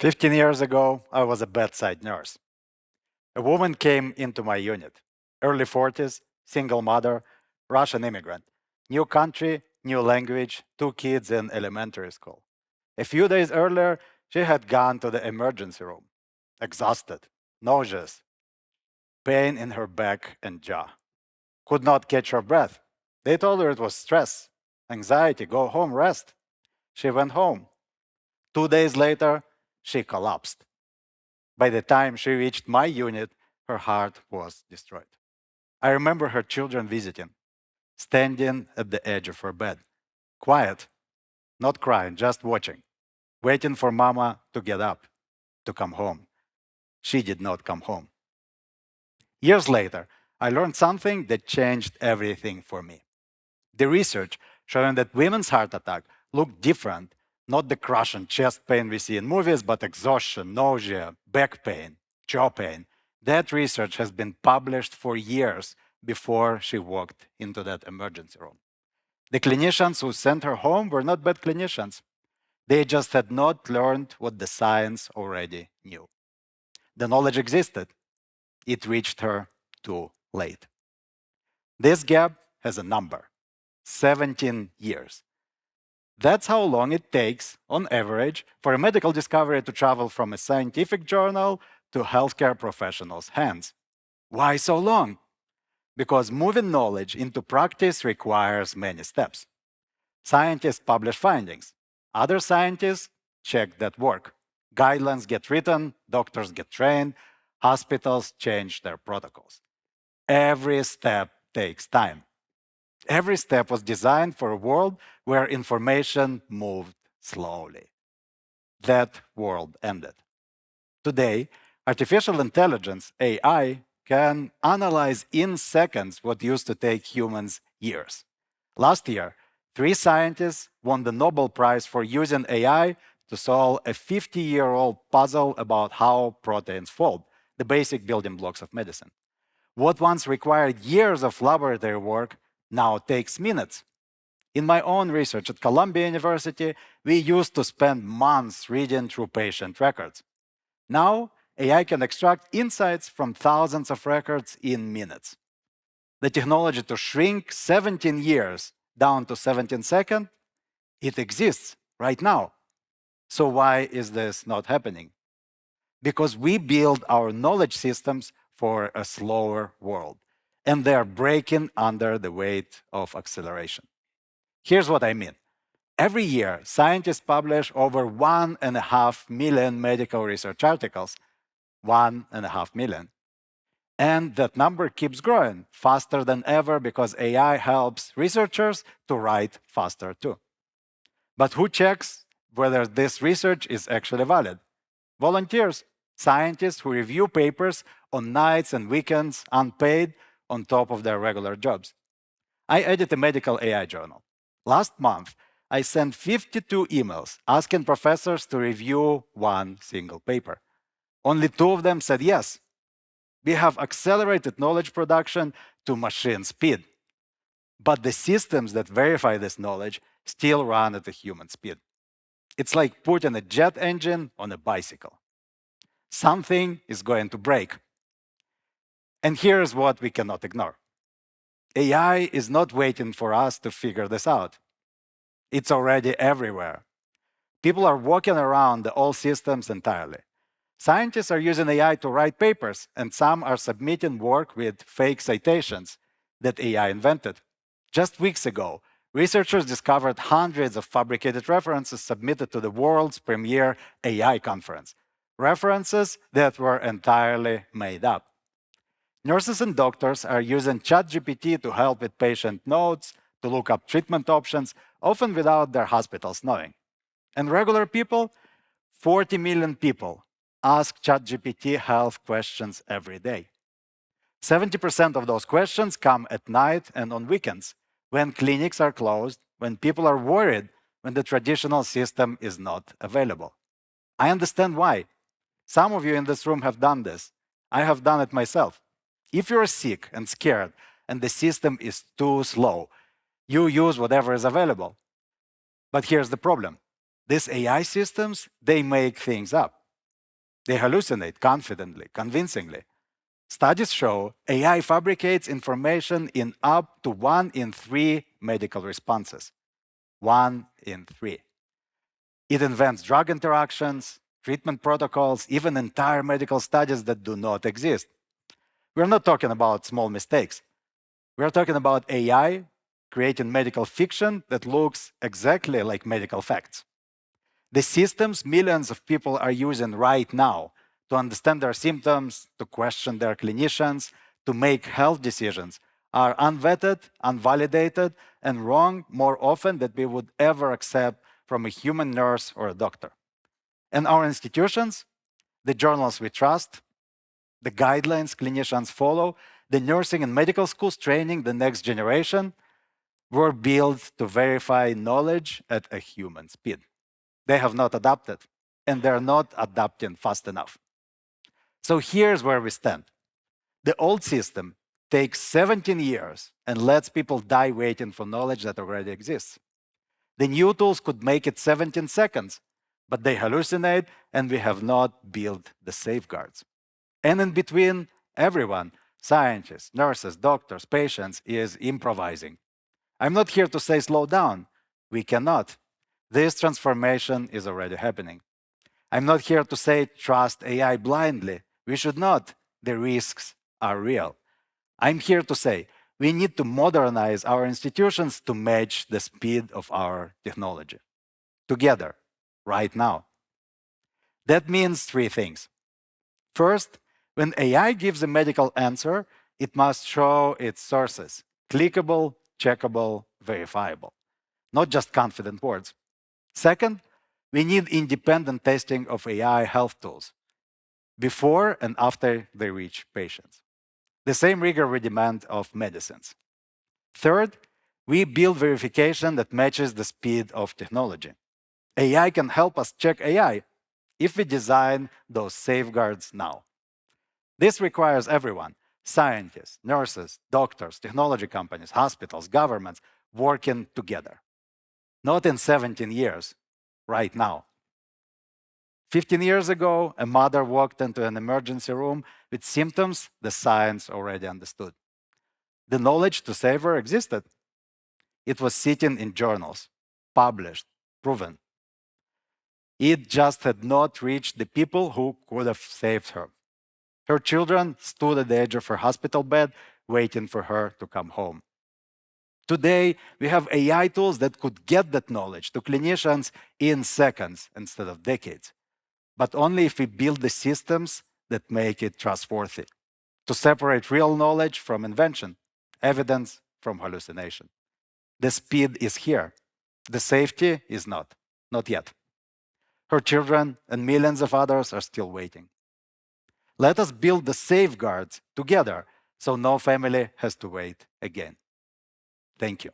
15 years ago, I was a bedside nurse. A woman came into my unit, early 40s, single mother, Russian immigrant, new country, new language, two kids in elementary school. A few days earlier, she had gone to the emergency room, exhausted, nauseous, pain in her back and jaw, could not catch her breath. They told her it was stress, anxiety, go home, rest. She went home. 2 days later, she collapsed. By the time she reached my unit, her heart was destroyed. I remember her children visiting, standing at the edge of her bed, quiet, not crying, just watching, waiting for mama to get up, to come home. She did not come home. Years later, I learned something that changed everything for me. The research showing that women's heart attack look different, not the crushing chest pain we see in movies, but exhaustion, nausea, back pain, jaw pain. That research has been published for years before she walked into that emergency room. The clinicians who sent her home were not bad clinicians. They just had not learned what the science already knew. The knowledge existed. It reached her too late. This gap has a number: 17 years. That's how long it takes, on average, for a medical discovery to travel from a scientific journal to healthcare professionals' hands. Why so long? Because moving knowledge into practice requires many steps. Scientists publish findings. Other scientists check that work. Guidelines get written, doctors get trained, hospitals change their protocols. Every step takes time. Every step was designed for a world where information moved slowly. That world ended. Today, artificial intelligence, AI, can analyze in seconds what used to take humans years. Last year, 3 scientists won the Nobel Prize for using AI to solve a 50-year-old puzzle about how proteins fold, the basic building blocks of medicine. What once required years of laboratory work now takes minutes. In my own research at Columbia University, we used to spend months reading through patient records. Now, AI can extract insights from thousands of records in minutes. The technology to shrink 17 years down to 17 seconds, it exists right now. So why is this not happening? Because we build our knowledge systems for a slower world, and they are breaking under the weight of acceleration. Here's what I mean. Every year, scientists publish over 1.5 million medical research articles. 1.5 million. And that number keeps growing faster than ever because AI helps researchers to write faster too. But who checks whether this research is actually valid? Volunteers, scientists who review papers on nights and weekends, unpaid, on top of their regular jobs. I edit a medical AI journal. Last month, I sent 52 emails asking professors to review one single paper. Only 2 of them said yes. We have accelerated knowledge production to machine speed. But the systems that verify this knowledge still run at a human speed. It's like putting a jet engine on a bicycle. Something is going to break. And here's what we cannot ignore. AI is not waiting for us to figure this out. It's already everywhere. People are walking around the old systems entirely. Scientists are using AI to write papers, and some are submitting work with fake citations that AI invented. Just weeks ago, researchers discovered hundreds of fabricated references submitted to the world's premier AI conference, references that were entirely made up. Nurses and doctors are using ChatGPT to help with patient notes, to look up treatment options, often without their hospitals knowing. And regular people, 40 million people, ask ChatGPT health questions every day. 70% of those questions come at night and on weekends, when clinics are closed, when people are worried, when the traditional system is not available. I understand why. Some of you in this room have done this. I have done it myself. If you're sick and scared and the system is too slow, you use whatever is available. But here's the problem. These AI systems, they make things up. They hallucinate confidently, convincingly. Studies show AI fabricates information in up to 1 in 3 medical responses. 1 in 3. It invents drug interactions, treatment protocols, even entire medical studies that do not exist. We're not talking about small mistakes. We're talking about AI creating medical fiction that looks exactly like medical facts. The systems millions of people are using right now to understand their symptoms, to question their clinicians, to make health decisions are unvetted, unvalidated, and wrong more often than we would ever accept from a human nurse or a doctor. And our institutions, the journals we trust, the guidelines clinicians follow, the nursing and medical schools training the next generation were built to verify knowledge at a human speed. They have not adapted, and they're not adapting fast enough. So here's where we stand. The old system takes 17 years and lets people die waiting for knowledge that already exists. The new tools could make it 17 seconds, but they hallucinate, and we have not built the safeguards. And in between, everyone, scientists, nurses, doctors, patients, is improvising. I'm not here to say slow down. We cannot. This transformation is already happening. I'm not here to say trust AI blindly. We should not. The risks are real. I'm here to say we need to modernize our institutions to match the speed of our technology. Together, right now. That means 3 things. First, when AI gives a medical answer, it must show its sources, clickable, checkable, verifiable, not just confident words. Second, we need independent testing of AI health tools before and after they reach patients. The same rigor we demand of medicines. Third, we build verification that matches the speed of technology. AI can help us check AI if we design those safeguards now. This requires everyone, scientists, nurses, doctors, technology companies, hospitals, governments, working together. Not in 17 years, right now. 15 years ago, a mother walked into an emergency room with symptoms the science already understood. The knowledge to save her existed. It was sitting in journals, published, proven. It just had not reached the people who could have saved her. Her children stood at the edge of her hospital bed, waiting for her to come home. Today, we have AI tools that could get that knowledge to clinicians in seconds instead of decades, but only if we build the systems that make it trustworthy, to separate real knowledge from invention, evidence from hallucination. The speed is here. The safety is not yet. Her children and millions of others are still waiting. Let us build the safeguards together so no family has to wait again. Thank you.